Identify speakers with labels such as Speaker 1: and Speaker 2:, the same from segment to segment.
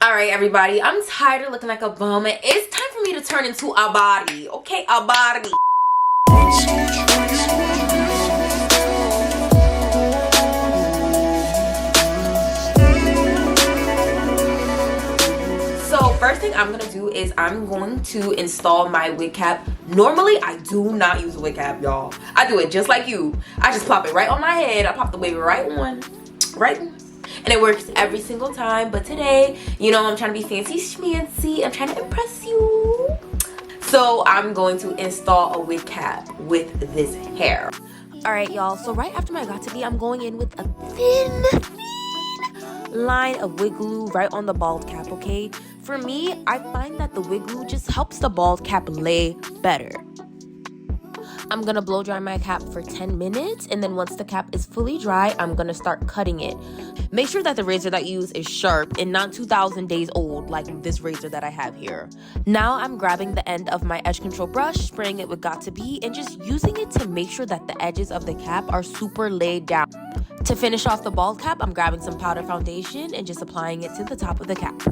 Speaker 1: All right, everybody, I'm tired of looking like a bum. It's time for me to turn into a body, okay? A body. So first thing I'm gonna do is I'm going to install my wig cap. Normally, I do not use a wig cap, y'all. I do it just like you. I just plop it right on my head. I pop the wig right on. And it works every single time. But today, you know, I'm trying to be fancy schmancy. I'm trying to impress you. So I'm going to install a wig cap with this hair. All right, y'all. So right after my got to be, I'm going in with a thin line of wig glue right on the bald cap, okay? For me, I find that the wig glue just helps the bald cap lay better. I'm gonna blow dry my cap for 10 minutes, and then once the cap is fully dry, I'm gonna start cutting it. Make sure that the razor that you use is sharp and not 2,000 days old like this razor that I have here. Now I'm grabbing the end of my edge control brush, spraying it with got to be, and just using it to make sure that the edges of the cap are super laid down. To finish off the bald cap, I'm grabbing some powder foundation and just applying it to the top of the cap.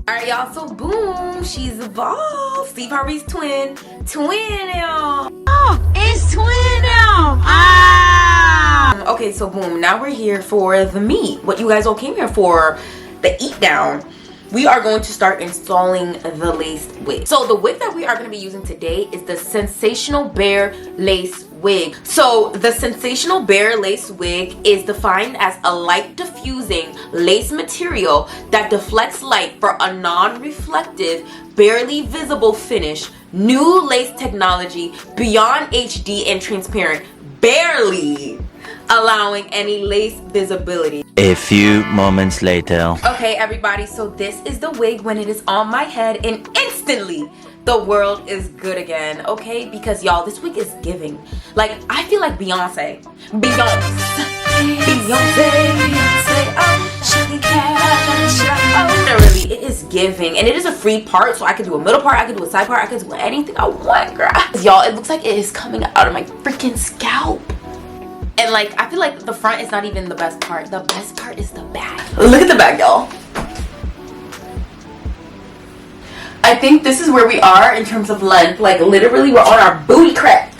Speaker 1: Alright, y'all, so boom, she's evolved. Steve Harvey's twin now.
Speaker 2: Oh, it's twin now. Ah!
Speaker 1: Okay, so boom, now we're here for the meat. What you guys all came here for, the eat down. We are going to start installing the lace wig. So the wig that we are going to be using today is the Sensational Bare Lace wig. So the Sensational Bare Lace wig is defined as a light diffusing lace material that deflects light for a non-reflective, barely visible finish. New lace technology, beyond HD and transparent, barely allowing any lace visibility.
Speaker 3: A few moments later.
Speaker 1: Okay, everybody, so this is the wig when it is on my head, and instantly the world is good again, okay? Because y'all, this wig is giving. Like, I feel like Beyonce. Literally, it is giving, and it is a free part, so I can do a middle part, I can do a side part, I can do anything I want, girl. Y'all, it looks like it is coming out of my freaking scalp. And like, I feel like the front is not even the best part. The best part is the back. Look at the back, y'all. I think this is where we are in terms of length. Like, literally, we're on our booty crack.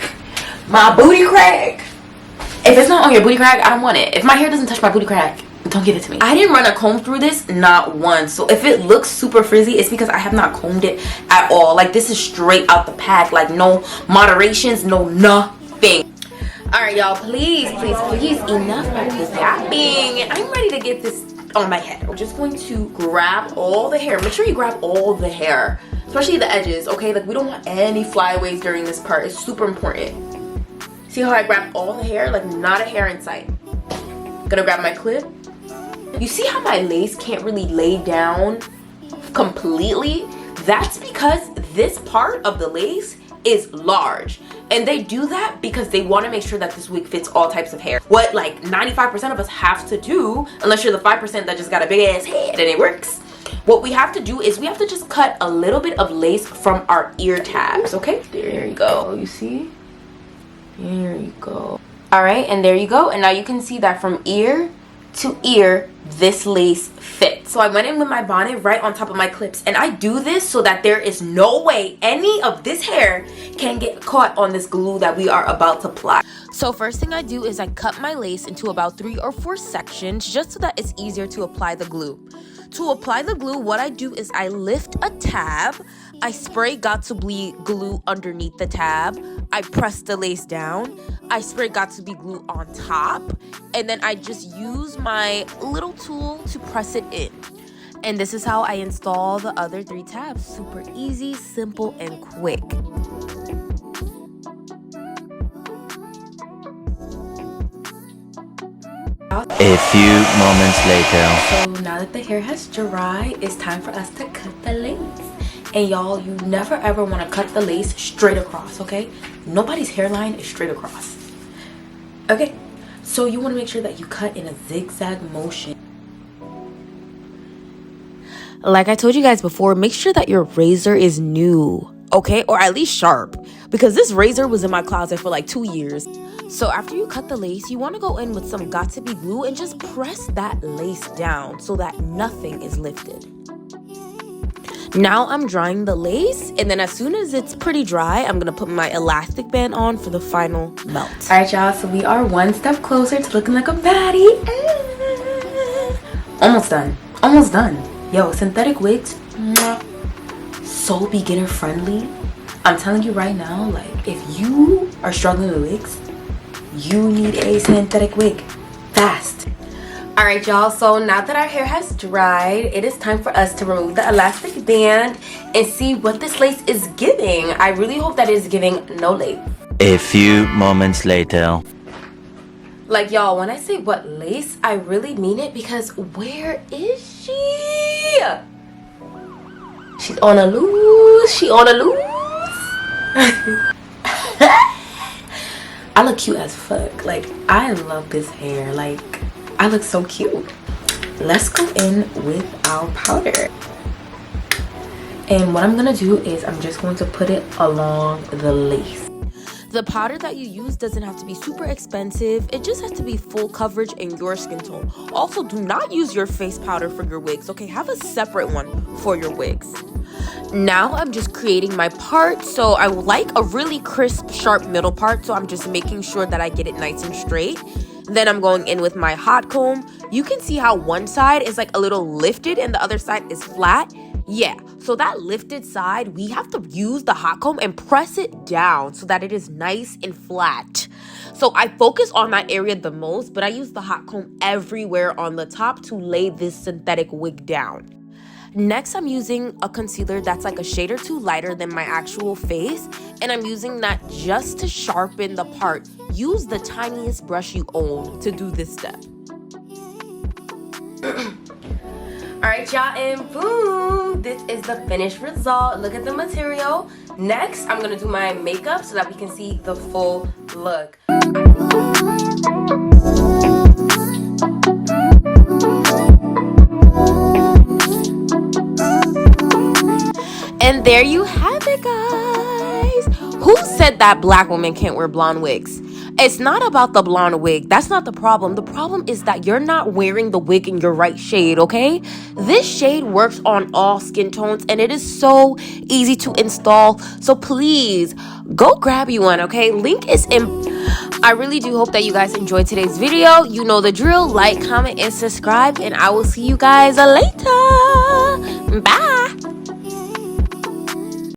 Speaker 1: My booty crack. If it's not on your booty crack, I don't want it. If my hair doesn't touch my booty crack, don't give it to me. I didn't run a comb through this, not once. So if it looks super frizzy, it's because I have not combed it at all. Like, this is straight out the pack. Like, no moderations, no nothing. Alright, y'all, please, enough of this yapping. I'm ready to get this on my head. We're just going to grab all the hair. Make sure you grab all the hair, especially the edges, okay? Like, we don't want any flyaways during this part. It's super important. See how I grab all the hair? Like, not a hair in sight. Gonna grab my clip. You see how my lace can't really lay down completely? That's because this part of the lace is large, and they do that because they want to make sure that this wig fits all types of hair. What like 95% of us have to do, unless you're the 5% that just got a big ass head and it works, what we have to do is we have to just cut a little bit of lace from our ear tabs. Okay, there you go. You see, there you go. All right, and there you go. And now you can see that from ear to ear, this lace fits. So I went in with my bonnet right on top of my clips, and I do this so that there is no way any of this hair can get caught on this glue that we are about to apply. So first thing I do is I cut my lace into about 3 or 4 sections just so that it's easier to apply the glue. To apply the glue, what I do is I lift a tab, I spray got to be glue underneath the tab, I press the lace down, I spray got to be glue on top, and then I just use my little tool to press it in. And this is how I install the other 3 tabs. Super easy, simple, and quick.
Speaker 3: A few moments later.
Speaker 1: So now that the hair has dried, it's time for us to cut the lace. And y'all, you never ever want to cut the lace straight across, okay? Nobody's hairline is straight across. Okay, so you want to make sure that you cut in a zigzag motion. Like I told you guys before, make sure that your razor is new, okay? Or at least sharp, because this razor was in my closet for like 2 years.
Speaker 4: So after you cut the lace, you want to go in with some got-to-be glue and just press that lace down so that nothing is lifted. Now I'm drying the lace, and then as soon as it's pretty dry, I'm gonna put my elastic band on for the final melt.
Speaker 1: All right, y'all, so we are one step closer to looking like a baddie. Almost done. Almost done. Yo, synthetic wigs, so beginner friendly. I'm telling you right now, like, if you are struggling with wigs, you need a synthetic wig fast. All right, y'all, so now that our hair has dried, it is time for us to remove the elastic band and see what this lace is giving. I really hope that it is giving no lace.
Speaker 3: A few moments later.
Speaker 1: Like, y'all, when I say what lace, I really mean it, because where is she? She's on a loose. She on a loose. I look cute as fuck. Like, I love this hair. Like, I look so cute. Let's go in with our powder. And what I'm gonna do is I'm just going to put it along the lace.
Speaker 4: The powder that you use doesn't have to be super expensive. It just has to be full coverage in your skin tone. Also, do not use your face powder for your wigs, okay? Have a separate one for your wigs. Now I'm just creating my part. So I would like a really crisp, sharp middle part. So I'm just making sure that I get it nice and straight. Then I'm going in with my hot comb. You can see how one side is like a little lifted and the other side is flat. Yeah, so that lifted side, we have to use the hot comb and press it down so that it is nice and flat. So I focus on that area the most, but I use the hot comb everywhere on the top to lay this synthetic wig down. Next, I'm using a concealer that's like a shade or two lighter than my actual face, and I'm using that just to sharpen the part. Use the tiniest brush you own to do this step.
Speaker 1: All right, y'all, and boom, this is the finished result. Look at the material. Next, I'm gonna do my makeup so that we can see the full look.
Speaker 4: And there you have it, guys. Who said that black women can't wear blonde wigs? It's not about the blonde wig. That's not the problem. The problem is that you're not wearing the wig in your right shade, okay? This shade works on all skin tones, and it is so easy to install. So please, go grab you one, okay? Link is in. I really do hope that you guys enjoyed today's video. You know the drill. Like, comment, and subscribe, and I will see you guys later. Bye.